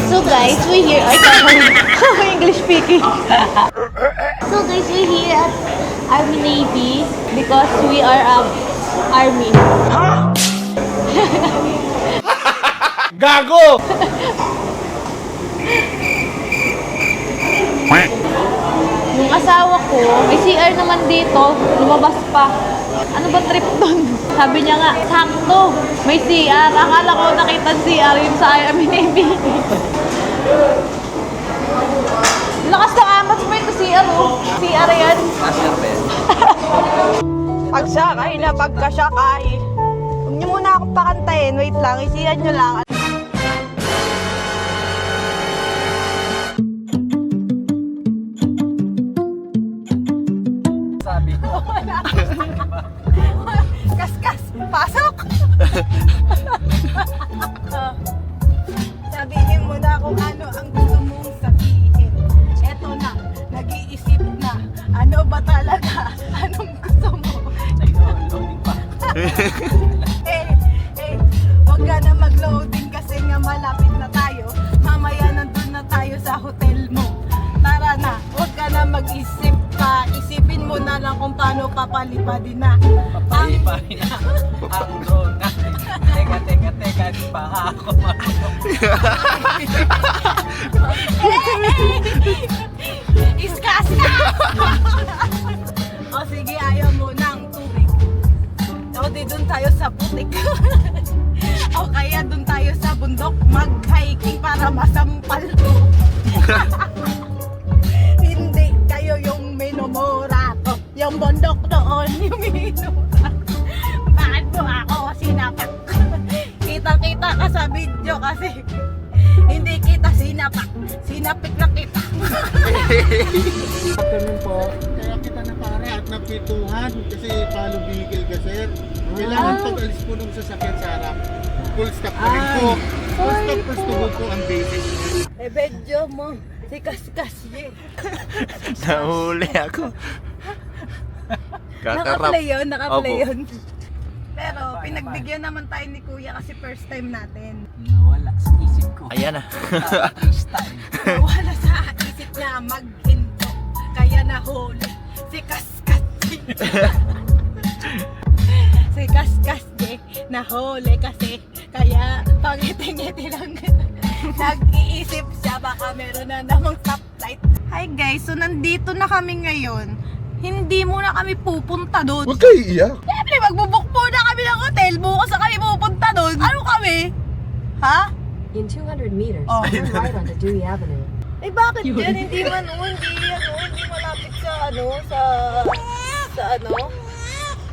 So guys, we here at English speaking. So guys, we here at Army Navy because we are army. Gago! Yung asawa ko, may CR naman dito, lumabas pa. Ano ba trip doon? Sabi niya nga, sakto, may CR. Akala ko nakita CR yun sa Army Navy. Lakas ng amat mo ito CR, oh. CR yan. Pagsakay na pagkasakay. Huwag niyo muna akong pakantayin. Wait lang, isiyan niyo lang. Sabi. Kaskas, pasok! Sabihin mo na kung ano ang gusto mong sabihin. Eto na, nag-iisip na. Ano ba talaga? Anong gusto mo? Nag-loading pa. Huwag ka na mag-loading kasi nga malapit na tayo. Mamaya nandun na tayo sa hotel mo. Tara na, huwag ka na mag-isip pa. Isipin mo na lang kung paano papalipadin na. Papalipadin na ang drone natin. Teka, di pa ako Iskas ka! O sige, ayaw mo ng tubig. O di dun tayo sa putik. O kaya dun tayo sa bundok mag-hiking para masampal ko. Hindi kayo yung minumura ko. Yung bundok doon yung minumura ko. Bakit mo ako sinapak? Kita-kita ka sa video kasi hindi kita sinapak. Sinapik na kita. Afternoon po. Kaya kita na pare at napituhan kasi follow vehicle ka sir. Kailangan pag-alis po nung sasakyan sa harap. Full stop na rin po. Full stop first to go po ang basic. Video mo. Si Kaskas eh. Nahuli ako. Naka-play yun, naka-play Opo. yun. Pero pinagbigyan naman tayo ni Kuya kasi first time natin. Nawala sa isip ko. Ayan na. Wala sa isip niya maghinto. Kaya nahuli si Kaskas. Si Kaskas nahuli kasi kaya pangiti-ngiti lang. Nag-iisip siya baka meron na namang stoplight. Hi guys, so nandito na kami ngayon. Hindi muna kami pupunta doon. Huwag kayo iiyak. Siyempre, magbubuk muna kami ng hotel. Bukas na kami pupunta doon. Ano kami? Ha? In 200 meters, Oh. turn right onto Dewey Avenue. Eh bakit yan? Hindi malapit sa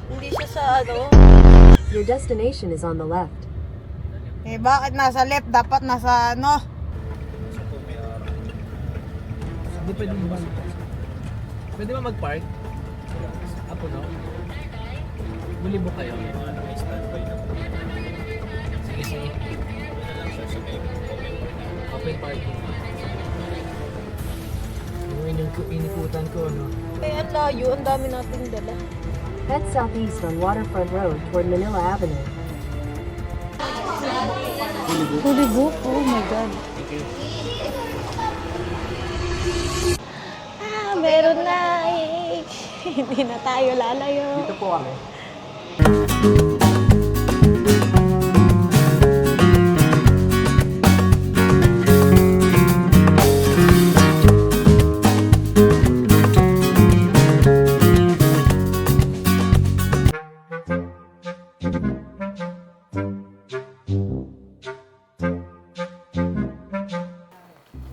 hindi siya sa Your destination is on the left. Eh bakit nasa left? Dapat nasa Hindi pwede ba mag-park? Apo no? Buli mo kayo. Sige. Open parking. Yun yung inikutan ko, no? Eh ang layo, ang dami nating dala. Head southeast on Waterfront Road toward Manila Avenue. Fully booked? Oh my God. Meron na eh. Hindi na tayo lalayo. Dito po kami.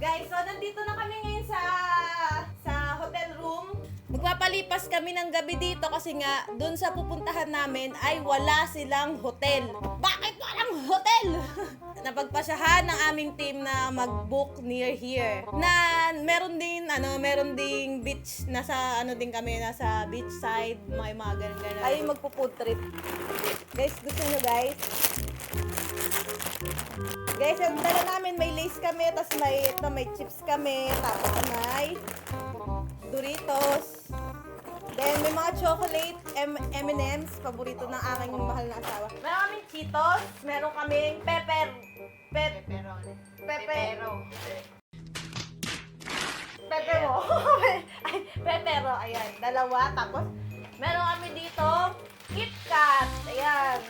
Guys, so nandito na kami ngayon sa hotel room. Magpapalipas kami ng gabi dito kasi nga dun sa pupuntahan namin ay wala silang hotel. Bakit walang hotel? Napagpasyahan ng aming team na mag-book near here. Na meron ding beach, nasa nasa beach side, may mga ganun. Ay magpo-food trip. Guys, gusto nyo guys? Guys, ang dala namin, may lace kami, tapos may chips kami, tapos may Doritos. Then, may mga chocolate, M&M's, paborito ng aking mahal na asawa. Meron kaming Cheetos, meron kaming Pepero. Ay, Pepero, ayan. Dalawa. Tapos, meron kami dito, KitKat. Ayan.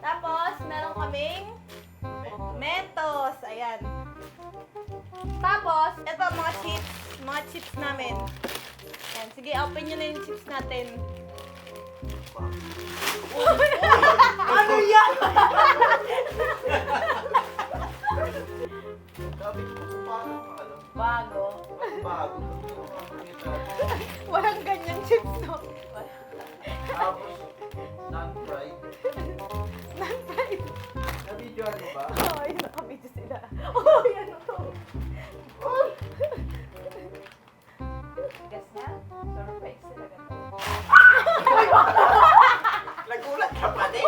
Tapos, meron kaming Mentos. Ayan. Tapos, ito mga chips. Mga chips namin. Ayan. Sige, open nyo na yung chips natin. Ano yan? Bago. Walang ganyang chips, no? Tapos, non-fried. Non-fried. Na-videoan mo ba? Oo, yun, nakabidyo sila. Oo, yan ito. Guess na? Surprise sila ganito. Nagulat ka pa din.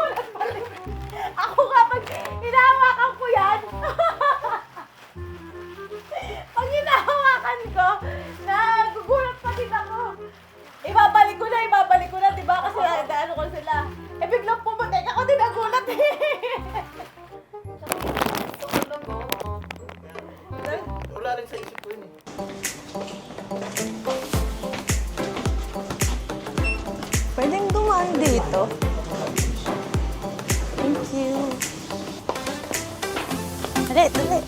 Ako kapag hinahawakan ko yan, pag hinahawakan ko, nagugulat pa din ako. Ibabalik ko na, diba? Kasi ano ko sila. Eh, biglang pumatek ako, din nagulat eh. Wala rin sa isip ko yun eh. Pwedeng dumaan dito. Thank you. Dali.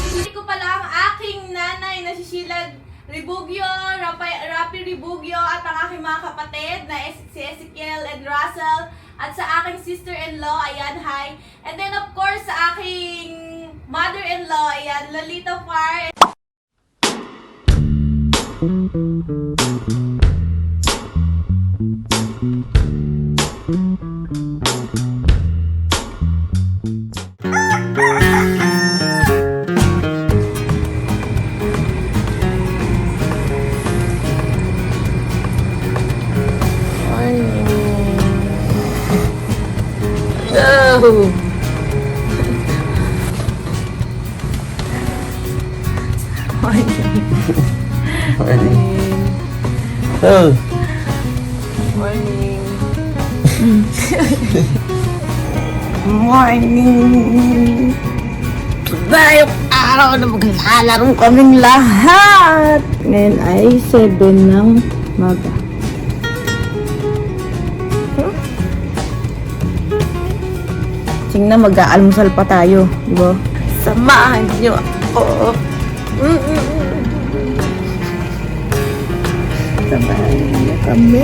Hindi ko pala ang aking nanay na si Sheila Ribugio, Rapi Ribugio, at ang aking mga kapatid na si Ezekiel and Russell, at sa aking sister-in-law, ayan, hi. And then of course sa aking mother-in-law, ayan, Lolita Far. Oh, Morning! Ngayong araw na maglalaro kaming lahat! Ngayon ay 7 ng maga. Tingnan, mag-aalmusal pa tayo, di ba? Samahan niyo ako! Samahan niyo kami!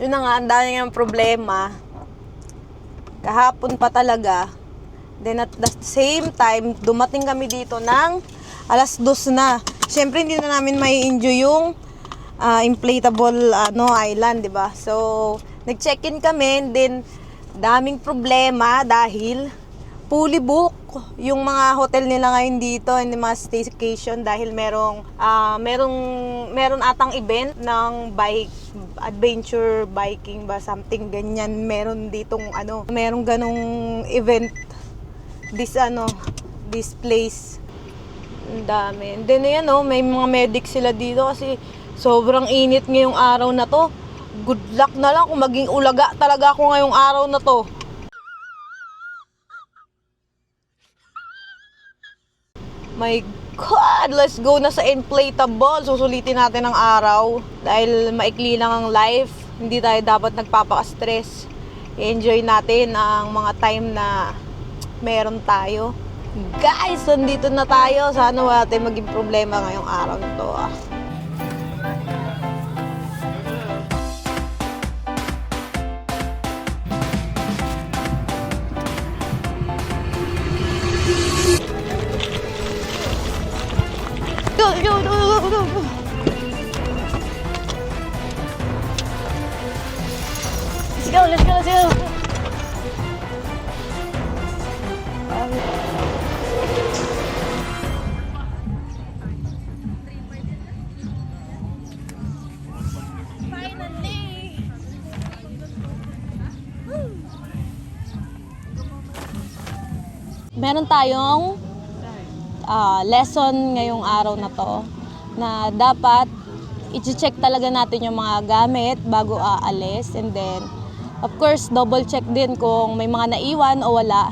Yun na nga, ang dami ng problema. Kahapon pa talaga. Then at the same time, dumating kami dito ng 2:00 na. Siyempre, hindi na namin may enjoy yung inflatable island, di ba? So, nag-check-in kami, then daming problema dahil fully book yung mga hotel nila ngayon dito and mga staycation dahil meron atang event ng adventure biking ba, something ganyan. Meron ditong merong ganong event this place. Ang dami. And then ayan, may mga medic sila dito kasi sobrang init ngayong araw na to. Good luck na lang kung maging ulaga talaga ako ngayong araw na to. My God! Let's go na sa inflatable. Susulitin natin ang araw. Dahil maikli lang ang life. Hindi tayo dapat nagpapaka-stress. I-enjoy natin ang mga time na meron tayo. Guys, nandito na tayo. Sana wala tayong maging problema ngayong araw to. Go. Let's go. Meron tayong lesson ngayong araw na to na dapat i-check talaga natin yung mga gamit bago aalis, and then of course double check din kung may mga naiwan o wala.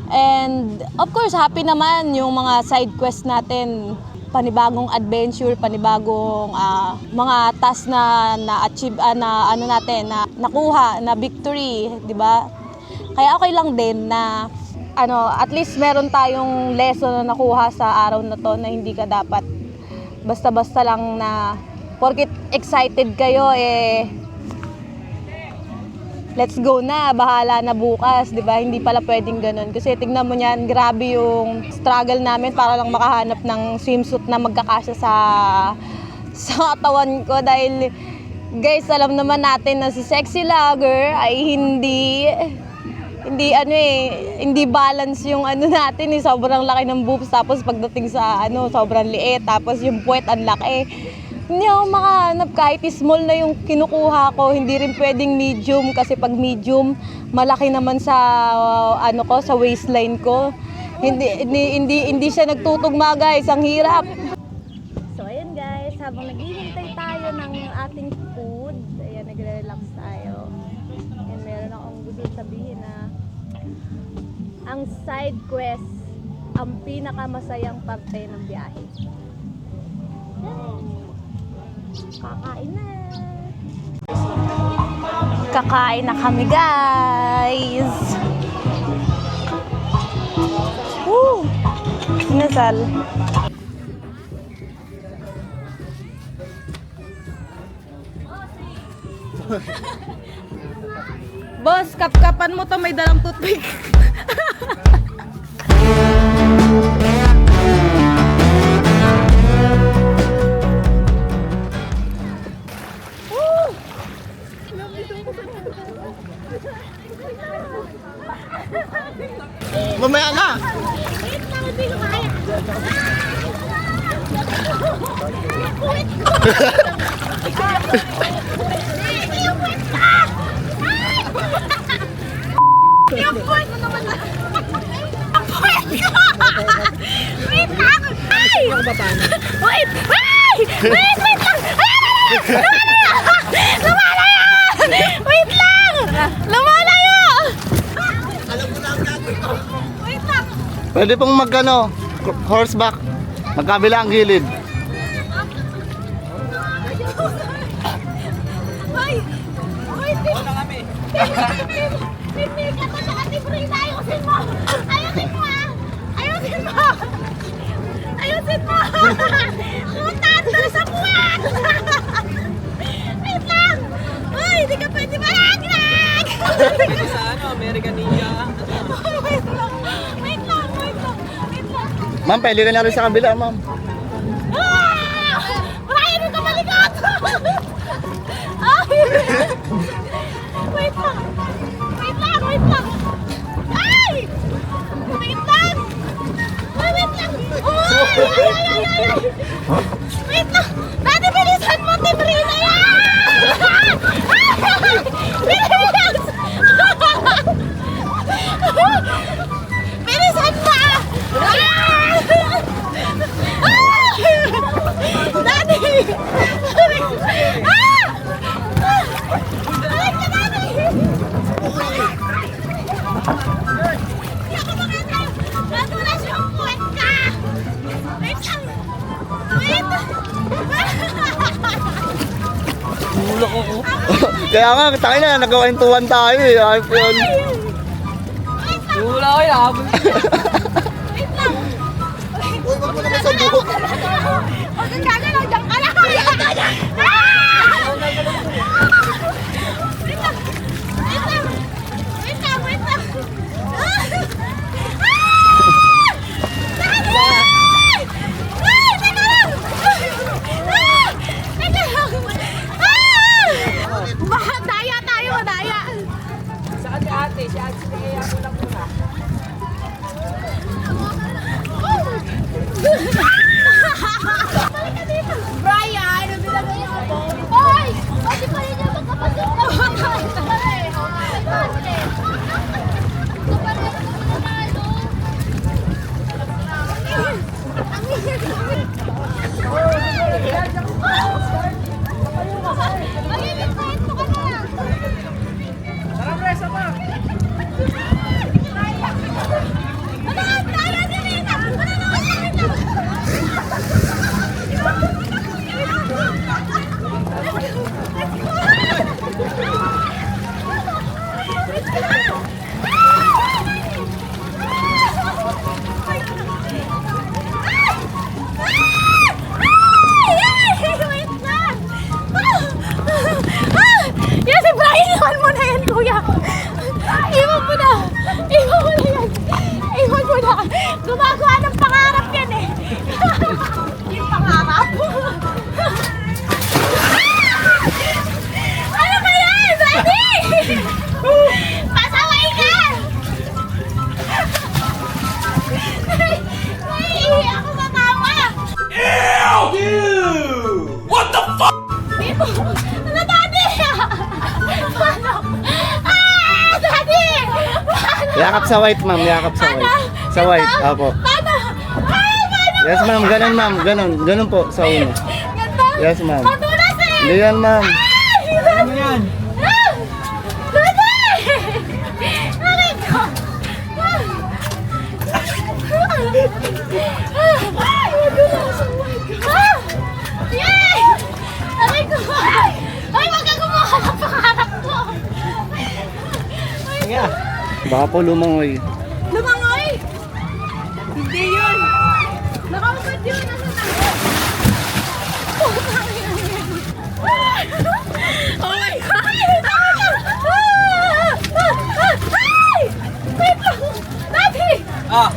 And of course happy naman yung mga side quest natin, panibagong adventure, panibagong mga task na na-achieve, na ano natin, na nakuha, na victory, di ba? Kaya okay lang din na at least meron tayong lesson na nakuha sa araw na to, na hindi ka dapat basta-basta lang na porket excited kayo let's go na, bahala na bukas, di ba? Hindi pala pwedeng ganun. Kasi tignan mo niyan, grabe yung struggle namin para lang makahanap ng swimsuit na magkakasya sa katawan ko. Dahil, guys, alam naman natin na si Sexy Lager ay hindi balance yung natin, sobrang laki ng boobs, tapos pagdating sa sobrang liit, tapos yung puwet ang laki. Hindi ako makahanap kahit small na yung kinukuha ko, hindi rin pwedeng medium kasi pag medium malaki naman sa sa waistline ko. Hindi siya nagtutugma, guys, ang hirap. So ayan guys, habang naghihintay tayo ng ating food, ayan, nagre-relax tayo. And meron akong gusto sabihin na ang side quest ang pinakamasayang parte ng biyahe. Kakain na. Kakain na kami, guys. Woo! Inasal. Boss, kapkapan mo to, may dalang toothpick. Mamaya na! Yung point mo naman na. Ang point ko! Wait lang! Ay! Wait! Wait lang! Lumalayo! Wait lang! Lumalayo! Alam mo na ang gagawin ko. Wait lang! Pwede pong horseback. Magkabila ang gilid. Ay! Wait! Wala kami. Pipil ka pa sa katibrina! Ayusin mo! Ayusin mo! Ayusin mo! Ayusin mo! Tumatanda sa buwan! Wait lang! Uy! Hindi ka pwede malaglag! Sa American Ninja. Wait lang! Wait lang! Ma'am, pwede ka na rin sa kabila, ma'am. Brian, huwag ka malikot! Ay! Wait lang! Wait lang! Ay! Wait lang! Ay, wait lang! Ay! Wait lang! Dati, bilisan mo, Tibrina yan! Bilis! Bilisan mo! Dati! Balik ka, Dati! Hindi ako makita! Nadulas yung puwet ka! Wait lang! Wait! Tulak ako. Kaya nga, tayo na, nagkawentuhan tayo eh. Ayos yun. Wait lang! Wala ko yung habol. Wait mo naman sa buhok. Huwag kang gagalaw, diyan ka lang! Wait lang! Daya tayo, daya! Saan si ate? Si ate, kaya mo lang muna. Brian, ano nilagay ako? Hoy! Pwede pa rin yung magkapasok na Tara, presa pa! Yes, si Brian, iwan mo na yan, kuya. Iwan mo na. Iwan mo na yan. Iwan mo na. Gumagawa ng pangarap yan eh. Yung pangarap? Ano ba yan? Ready? Pasaway ka! Naiihi ako matawa. Dito! Ano, Daddy? Paano? Ah! Daddy! Paano? Yakap sa white, ma'am. Yakap sa white. Sa white, Ganto? apo. Paano? Ah! Paano? Yes, ma'am. Ganun, ma'am. Ganun. Ganun po, sa uno. Ganto? Yes, ma'am. Madulas eh! Hindi yan, ma'am. Ano yan? Ah! Daddy! Aray ko! Ah! Ah! Madulas! Oh my God! Ah! Yay! Aray ko! Ay, wag ka gumawa ng pangarap ko! Ay, Nga. Baka po lumangoy. lumangoy! Hindi yun! Nakaupad yun! Nasa tango! Oh my God! Ay! Wait lang! Daddy! Ah!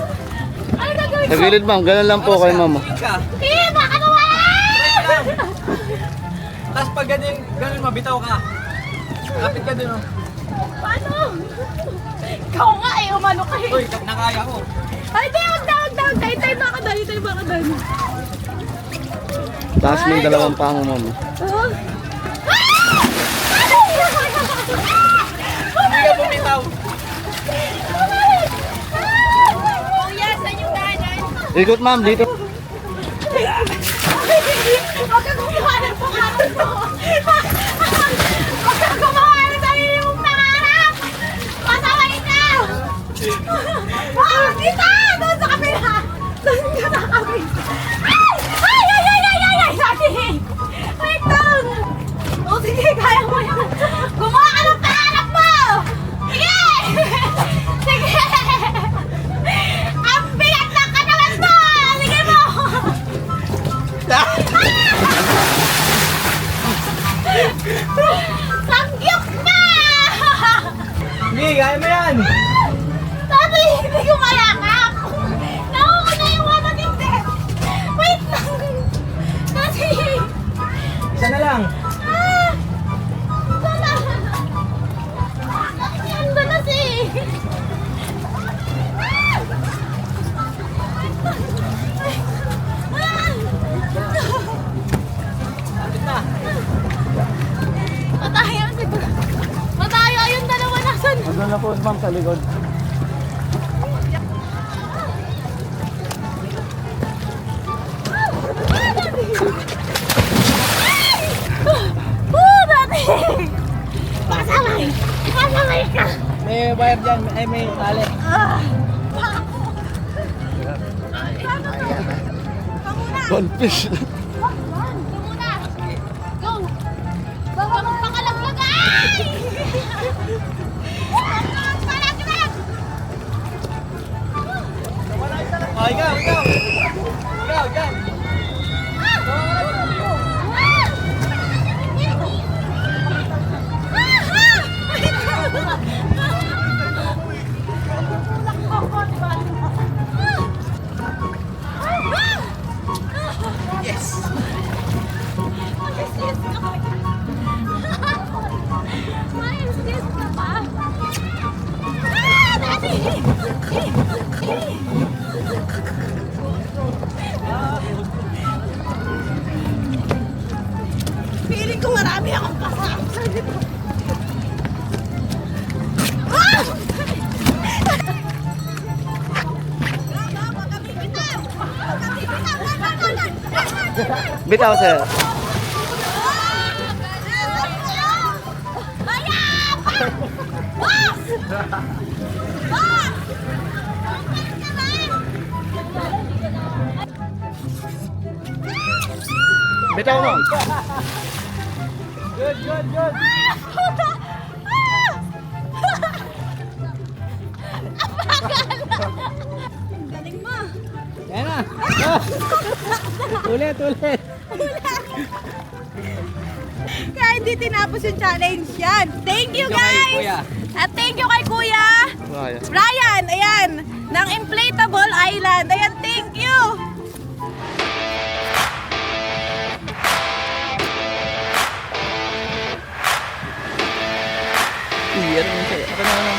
Ano gagawin Sa ko? gilid, ma'am. Ganun lang po kay ma'am. Tingin ka. Eh, baka nawalan! Tapos pag ganun mabitaw ka. Kapit ka din, oh. Paano? Ikaw nga eh, umano ka eh. Uy, nakaya ko. Ay, di, wag na, wag na. Tayo baka dali, tayo baka dali. Taas mo yung dalawang pango, ma'am. Oh. Hindi ka bumitaw. Kuya, saan yung dahanan? Ikot, ma'am. Dito. Huwag ka gumawa ng pangarap mo. Huwag ka gumawa ng sarili mong pangarap. Pasaway ka. Dito! Doon sa kabila. Doon ka sa kabila. Ay! Ay! Ay! Ay! Ay! Ay! Ay! Daddy! Wait lang. O sige, kaya mo yan. Gumawa ka ng pangarap mo. Sige! Sige! Ang bigat ng katawan mo! Sige mo! Sangyok na! Hindi, kaya mo yan. Dati, hindi ko mayakap! Nakuha yung wala hindi! Wait lang! Dati! Isa na lang. Ah! Dala! Ang dalas eh! Ah! Kapit na. Mataya siguro! Mataya yung dalawa nasan! Doon na po, ma'am, sa likod. Dati! Pasaway! Pasaway ka! May wire dyan. Ay, may tali. Goldfish. Go! Baka magpakalaglag! Ay! Magpakalaglag! Oh, ikaw. Ikaw. ikaw, dyan. Feeling ko marami akong kasama dito. Bitaw, sir. Bitaw, ma'am. Good, good, good. Galing mo. Yan na. Ulit, ulit. Kaya hindi tinapos yung challenge yan. Thank you Thank you kay guys! Kuya. At thank you kay Kuya Raya. Ryan, ayan, ng Inflatable Island. Ayan, thank you! Iya, naman sa'yo. Ako naman.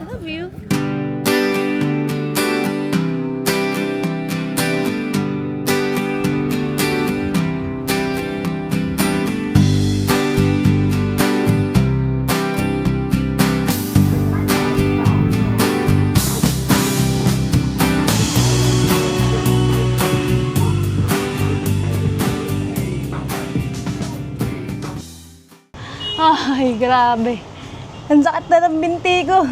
I love you. Ay, grabe. Ang sakit na ng binti ko.